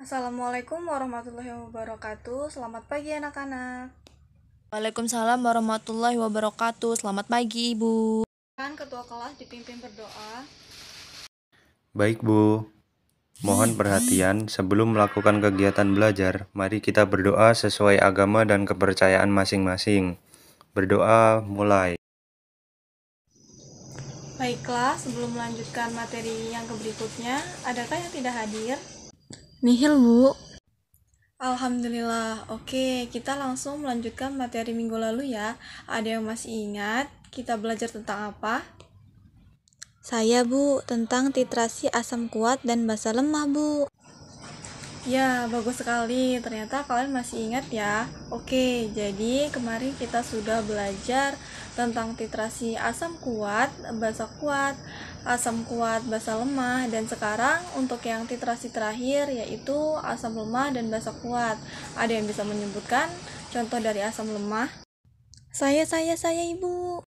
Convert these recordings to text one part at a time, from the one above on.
Assalamualaikum warahmatullahi wabarakatuh. Selamat pagi anak-anak. Waalaikumsalam warahmatullahi wabarakatuh. Selamat pagi, Ibu. Kan ketua kelas dipimpin berdoa. Baik, Bu. Mohon perhatian sebelum melakukan kegiatan belajar, mari kita berdoa sesuai agama dan kepercayaan masing-masing. Berdoa mulai. Baiklah, sebelum melanjutkan materi yang berikutnya, adakah yang tidak hadir? Nihil, Bu. Alhamdulillah. Oke, kita langsung melanjutkan materi minggu lalu ya. Ada yang masih ingat kita belajar tentang apa? Saya, Bu, tentang titrasi asam kuat dan basa lemah, Bu. Ya, bagus sekali. Ternyata kalian masih ingat ya. Oke, jadi kemarin kita sudah belajar tentang titrasi asam kuat, basa kuat, asam kuat, basa lemah, dan sekarang untuk yang titrasi terakhir yaitu asam lemah dan basa kuat. Ada yang bisa menyebutkan contoh dari asam lemah? Saya, Ibu.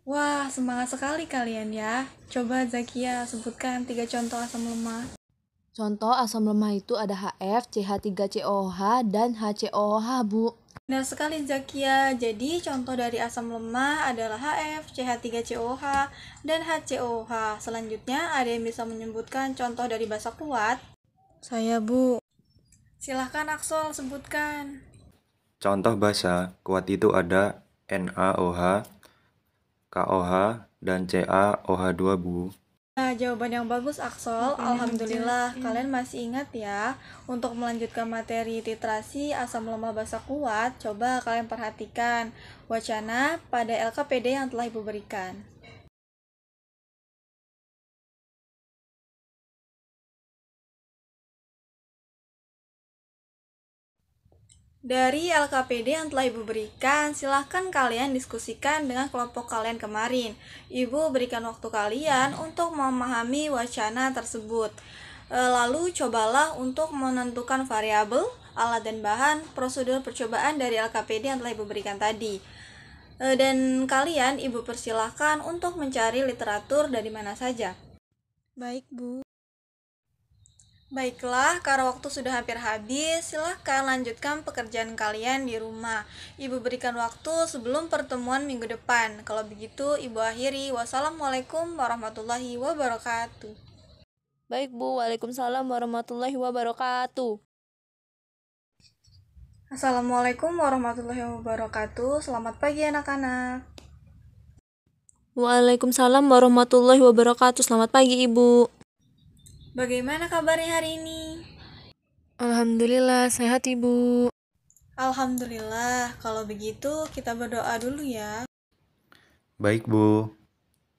Wah, semangat sekali kalian ya. Coba Zakia sebutkan 3 contoh asam lemah. Contoh asam lemah itu ada HF, CH3COOH, dan HCOOH, Bu. Benar sekali Zakia. Jadi contoh dari asam lemah adalah HF, CH3COH, dan HCOH. Selanjutnya ada yang bisa menyebutkan contoh dari basa kuat? Saya, Bu. Silahkan Aksol sebutkan. Contoh basa kuat itu ada NaOH, KOH, dan CaOH2, Bu. Nah, jawaban yang bagus Aksol. Alhamdulillah, kalian masih ingat ya. Untuk melanjutkan materi titrasi asam lemah basa kuat, coba kalian perhatikan wacana pada LKPD yang telah Ibu berikan. Dari LKPD yang telah Ibu berikan, silahkan kalian diskusikan dengan kelompok kalian kemarin. Ibu berikan waktu kalian untuk memahami wacana tersebut. Lalu cobalah untuk menentukan variabel, alat dan bahan, prosedur percobaan dari LKPD yang telah Ibu berikan tadi. Dan kalian Ibu persilahkan untuk mencari literatur dari mana saja. Baik, Bu. Baiklah, karena waktu sudah hampir habis, silahkan lanjutkan pekerjaan kalian di rumah. Ibu berikan waktu sebelum pertemuan minggu depan. Kalau begitu, Ibu akhiri. Wassalamualaikum warahmatullahi wabarakatuh. Baik, Bu. Waalaikumsalam warahmatullahi wabarakatuh. Assalamualaikum warahmatullahi wabarakatuh. Selamat pagi anak-anak. Waalaikumsalam warahmatullahi wabarakatuh. Selamat pagi, Ibu. Bagaimana kabarnya hari ini? Alhamdulillah, sehat, Ibu. Alhamdulillah. Kalau begitu, kita berdoa dulu ya. Baik, Bu.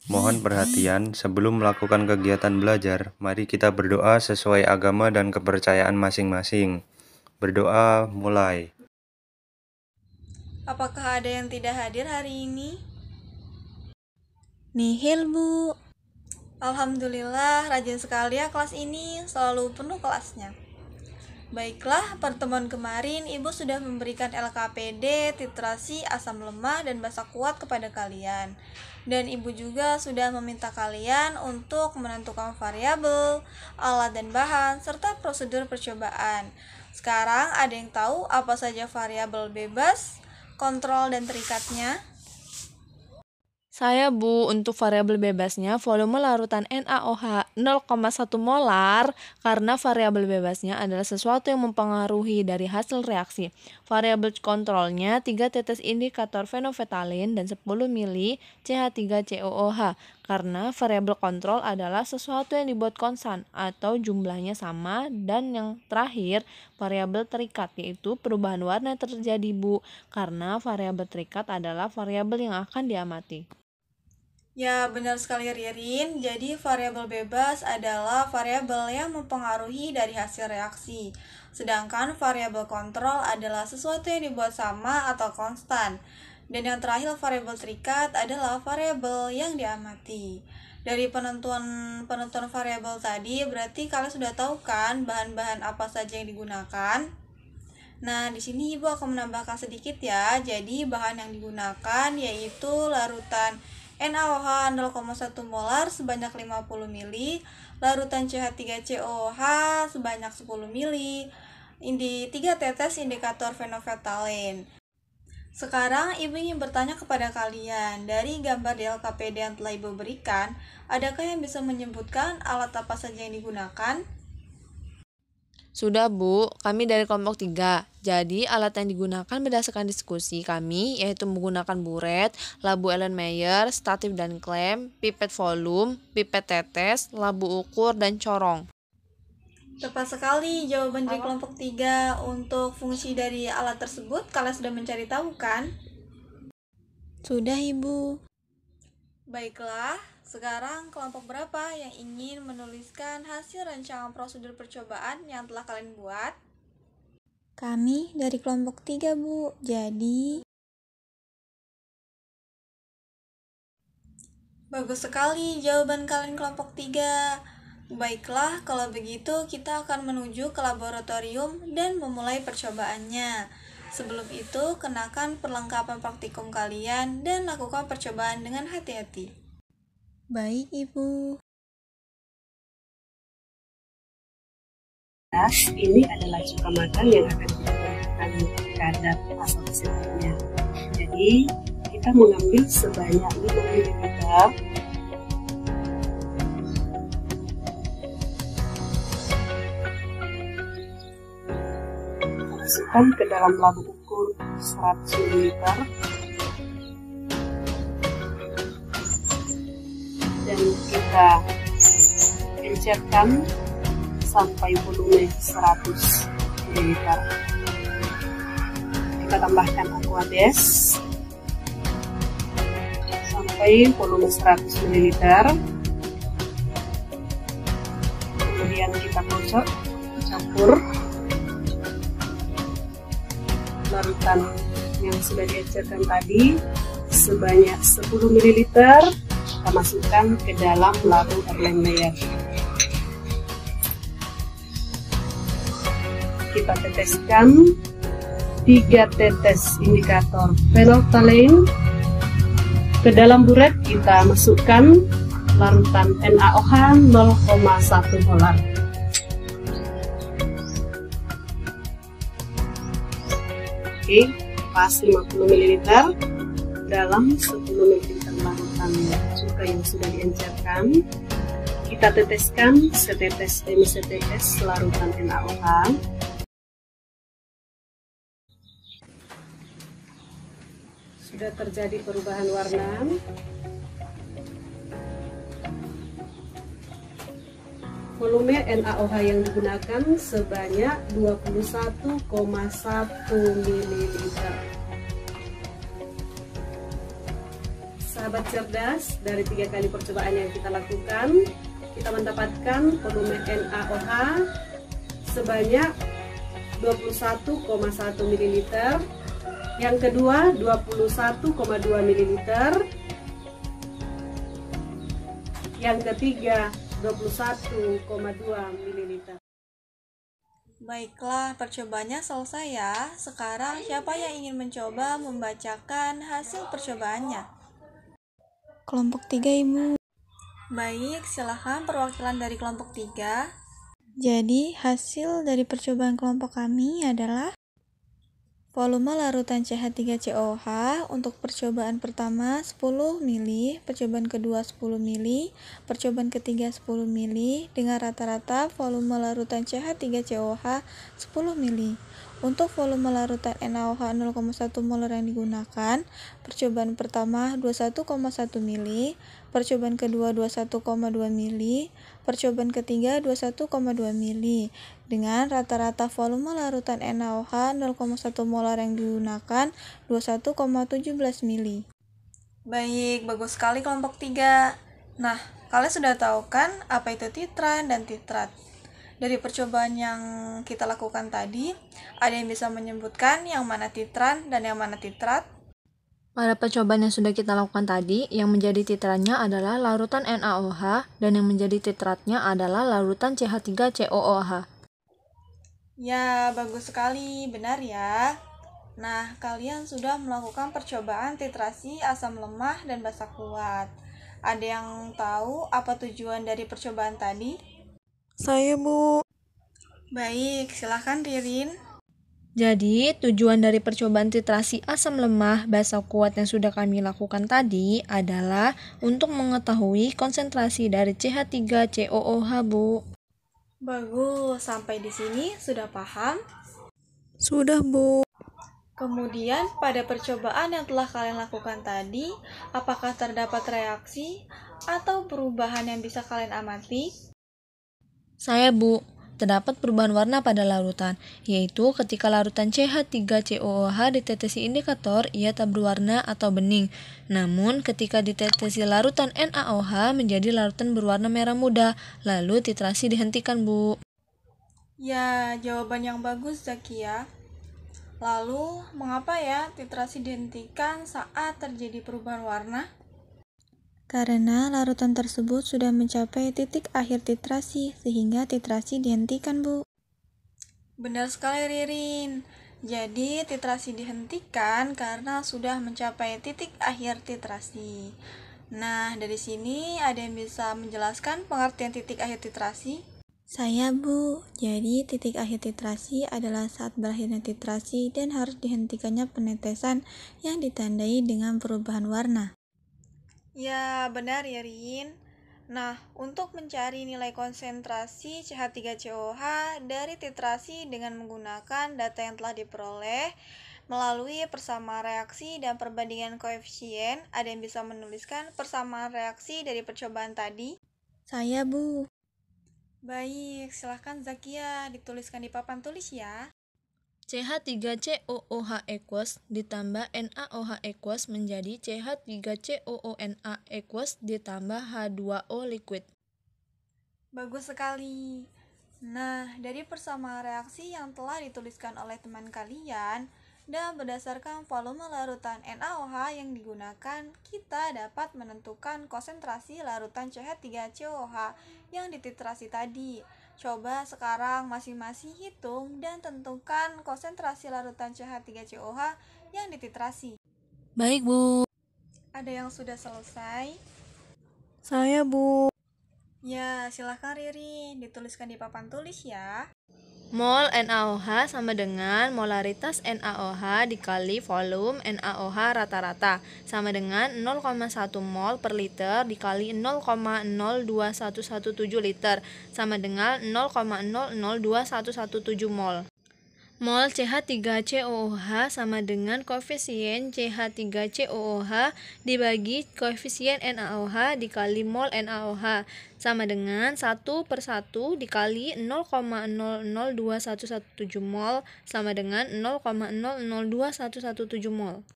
Mohon perhatian sebelum melakukan kegiatan belajar, mari kita berdoa sesuai agama dan kepercayaan masing-masing. Berdoa mulai. Apakah ada yang tidak hadir hari ini? Nihil, Bu. Alhamdulillah, rajin sekali ya kelas ini, selalu penuh kelasnya. Baiklah, pertemuan kemarin Ibu sudah memberikan LKPD, titrasi, asam lemah, dan basa kuat kepada kalian. Dan Ibu juga sudah meminta kalian untuk menentukan variabel, alat dan bahan, serta prosedur percobaan. Sekarang ada yang tahu apa saja variabel bebas, kontrol, dan terikatnya? Saya, Bu, untuk variabel bebasnya volume larutan NaOH 0,1 molar karena variabel bebasnya adalah sesuatu yang mempengaruhi dari hasil reaksi. Variabel kontrolnya 3 tetes indikator fenovetalin dan 10 mili CH3COOH karena variabel kontrol adalah sesuatu yang dibuat konstan atau jumlahnya sama, dan yang terakhir variabel terikat yaitu perubahan warna terjadi, Bu, karena variabel terikat adalah variabel yang akan diamati. Ya, benar sekali Ririn. Jadi variabel bebas adalah variabel yang mempengaruhi dari hasil reaksi. Sedangkan variabel kontrol adalah sesuatu yang dibuat sama atau konstan. Dan yang terakhir variabel terikat adalah variabel yang diamati. Dari penentuan variabel tadi, berarti kalian sudah tahu kan bahan-bahan apa saja yang digunakan? Nah, di sini Ibu akan menambahkan sedikit ya. Jadi bahan yang digunakan yaitu larutan NaOH 0,1 molar sebanyak 50 ml, larutan CH3COOH sebanyak 10 ml, di 3 tetes indikator fenoftalen. Sekarang Ibu ingin bertanya kepada kalian, dari gambar di LKPD yang telah Ibu berikan, adakah yang bisa menyebutkan alat apa saja yang digunakan? Sudah Bu, kami dari kelompok 3. Jadi alat yang digunakan berdasarkan diskusi kami yaitu menggunakan buret, labu Erlenmeyer, statif dan klem, pipet volume, pipet tetes, labu ukur, dan corong. Tepat sekali jawaban dari kelompok 3. Untuk fungsi dari alat tersebut kalian sudah mencari tahu kan? Sudah, Ibu. Baiklah, sekarang kelompok berapa yang ingin menuliskan hasil rancangan prosedur percobaan yang telah kalian buat? Kami dari kelompok 3, Bu. Jadi, bagus sekali jawaban kalian kelompok 3. Baiklah, kalau begitu kita akan menuju ke laboratorium dan memulai percobaannya. Sebelum itu, kenakan perlengkapan praktikum kalian dan lakukan percobaan dengan hati-hati. baik, Ibu. Ini adalah cuka makan yang akan kita gunakan kadar atau resepnya. Jadi kita mengambil sebanyak 5 ml. Masukkan ke dalam labu ukur 100 ml dan kita encerkan sampai volume 100 ml. Kita tambahkan aquades sampai volume 100 ml. Kemudian kita kocok, campur larutan yang sudah diencerkan tadi sebanyak 10 ml. Kita masukkan ke dalam labu Erlenmeyer. Kita teteskan 3 tetes indikator phenolphthalein. Ke dalam buret kita masukkan larutan NaOH 0,1 molar. Oke, pas 50 ml dalam 10 ml larutan cuka yang sudah diencerkan. Kita teteskan setetes demi setetes larutan NaOH. Sudah terjadi perubahan warna. Volume NaOH yang digunakan sebanyak 21,1 ml. Sahabat cerdas, dari 3 kali percobaan yang kita lakukan, kita mendapatkan volume NaOH sebanyak 21,1 ml. Yang kedua 21,2 ml. Yang ketiga 21,2 ml. Baiklah, percobaannya selesai ya. Sekarang siapa yang ingin mencoba membacakan hasil percobaannya? Kelompok 3, Ibu. Baik, silahkan perwakilan dari kelompok 3. Jadi, hasil dari percobaan kelompok kami adalah volume larutan CH3COOH untuk percobaan pertama 10 ml, percobaan kedua 10 ml, percobaan ketiga 10 ml dengan rata-rata volume larutan CH3COOH 10 ml. Untuk volume larutan NaOH 0,1 molar yang digunakan, percobaan pertama 21,1 ml, percobaan kedua 21,2 ml, percobaan ketiga 21,2 ml dengan rata-rata volume larutan NaOH 0,1 molar yang digunakan 21,17 ml. Baik, bagus sekali kelompok 3. Nah, kalian sudah tahu kan apa itu titran dan titrat? Dari percobaan yang kita lakukan tadi, ada yang bisa menyebutkan yang mana titran dan yang mana titrat? Pada percobaan yang sudah kita lakukan tadi, yang menjadi titrannya adalah larutan NaOH dan yang menjadi titratnya adalah larutan CH3COOH. Ya, bagus sekali, benar ya. Nah, kalian sudah melakukan percobaan titrasi asam lemah dan basa kuat. Ada yang tahu apa tujuan dari percobaan tadi? Saya, Bu. Baik, silahkan Ririn. Jadi, tujuan dari percobaan titrasi asam lemah basa kuat yang sudah kami lakukan tadi adalah untuk mengetahui konsentrasi dari CH3COOH, Bu. Bagus, sampai di sini sudah paham? Sudah, Bu. Kemudian, pada percobaan yang telah kalian lakukan tadi, apakah terdapat reaksi atau perubahan yang bisa kalian amati? Saya, Bu, terdapat perubahan warna pada larutan, yaitu ketika larutan CH3COOH ditetesi indikator, ia tak berwarna atau bening. Namun, ketika ditetesi larutan NaOH menjadi larutan berwarna merah muda, lalu titrasi dihentikan, Bu. Ya, jawaban yang bagus, Zakia. Lalu, mengapa ya titrasi dihentikan saat terjadi perubahan warna? Karena larutan tersebut sudah mencapai titik akhir titrasi, sehingga titrasi dihentikan, Bu. Benar sekali, Ririn. Jadi, titrasi dihentikan karena sudah mencapai titik akhir titrasi. Nah, dari sini ada yang bisa menjelaskan pengertian titik akhir titrasi? Saya, Bu. Jadi, titik akhir titrasi adalah saat berakhirnya titrasi dan harus dihentikannya penetesan yang ditandai dengan perubahan warna. Ya, benar ya, Rin. Nah, untuk mencari nilai konsentrasi CH3COH dari titrasi dengan menggunakan data yang telah diperoleh melalui persamaan reaksi dan perbandingan koefisien, ada yang bisa menuliskan persamaan reaksi dari percobaan tadi? Saya, Bu. Baik, silahkan Zakia dituliskan di papan tulis ya. CH3COOH aqueous ditambah NaOH aqueous menjadi CH3COONA aqueous ditambah H2O liquid. Bagus sekali. Nah, dari persamaan reaksi yang telah dituliskan oleh teman kalian dan berdasarkan volume larutan NaOH yang digunakan, kita dapat menentukan konsentrasi larutan CH3COOH yang dititrasi tadi. Coba sekarang masing-masing hitung dan tentukan konsentrasi larutan CH3COOH yang dititrasi. Baik, Bu. Ada yang sudah selesai? Saya, Bu. Ya, silahkan Riri, dituliskan di papan tulis ya. Mol NaOH sama dengan molaritas NaOH dikali volume NaOH rata-rata sama dengan 0,1 mol per liter dikali 0,02117 liter sama dengan 0,002117 mol. Mol CH3COOH sama dengan koefisien CH3COOH dibagi koefisien NaOH dikali mol NaOH sama dengan 1/1 dikali 0,002117 mol sama dengan 0,002117 mol.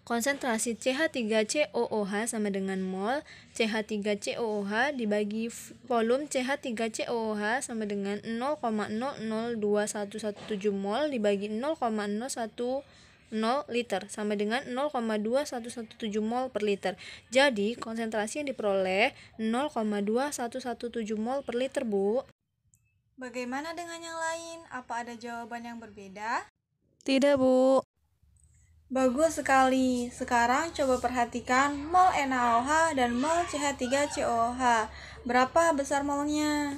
Konsentrasi CH3COOH sama dengan mol CH3COOH dibagi volume CH3COOH sama dengan 0,00217 mol dibagi 0,010 liter sama dengan 0,2117 mol per liter. Jadi, konsentrasi yang diperoleh 0,2117 mol per liter, Bu. Bagaimana dengan yang lain? Apa ada jawaban yang berbeda? Tidak, Bu. Bagus sekali. Sekarang coba perhatikan mol NaOH dan mol CH3COOH. Berapa besar molnya?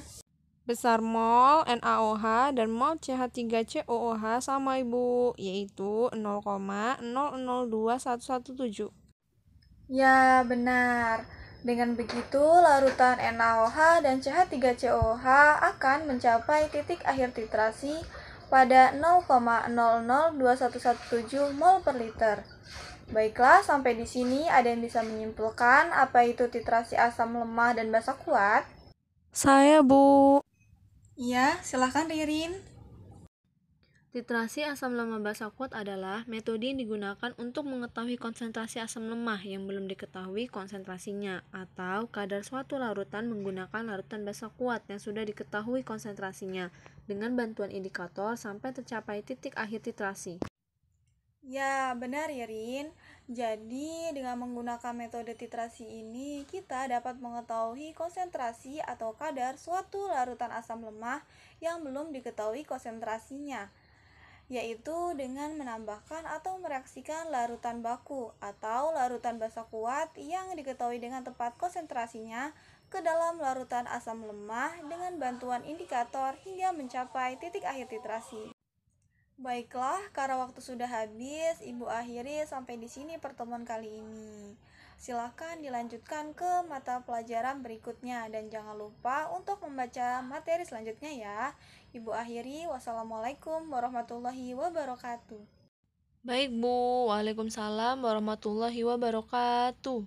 Besar mol NaOH dan mol CH3COOH sama, Ibu, yaitu 0,002117. Ya, benar. Dengan begitu, larutan NaOH dan CH3COOH akan mencapai titik akhir titrasi pada 0,002117 mol per liter. Baiklah, sampai di sini ada yang bisa menyimpulkan apa itu titrasi asam lemah dan basa kuat? Saya, Bu. Iya, silahkan Ririn. Titrasi asam lemah basa kuat adalah metode yang digunakan untuk mengetahui konsentrasi asam lemah yang belum diketahui konsentrasinya, atau kadar suatu larutan menggunakan larutan basa kuat yang sudah diketahui konsentrasinya dengan bantuan indikator sampai tercapai titik akhir titrasi. Ya, benar ya, Rin. Jadi, dengan menggunakan metode titrasi ini, kita dapat mengetahui konsentrasi atau kadar suatu larutan asam lemah yang belum diketahui konsentrasinya. yaitu dengan menambahkan atau mereaksikan larutan baku atau larutan basa kuat yang diketahui dengan tepat konsentrasinya ke dalam larutan asam lemah dengan bantuan indikator hingga mencapai titik akhir titrasi. Baiklah, karena waktu sudah habis, Ibu akhiri sampai di sini pertemuan kali ini. Silakan dilanjutkan ke mata pelajaran berikutnya dan jangan lupa untuk membaca materi selanjutnya ya. Ibu akhiri, wassalamualaikum warahmatullahi wabarakatuh. Baik Bu, Waalaikumsalam warahmatullahi wabarakatuh.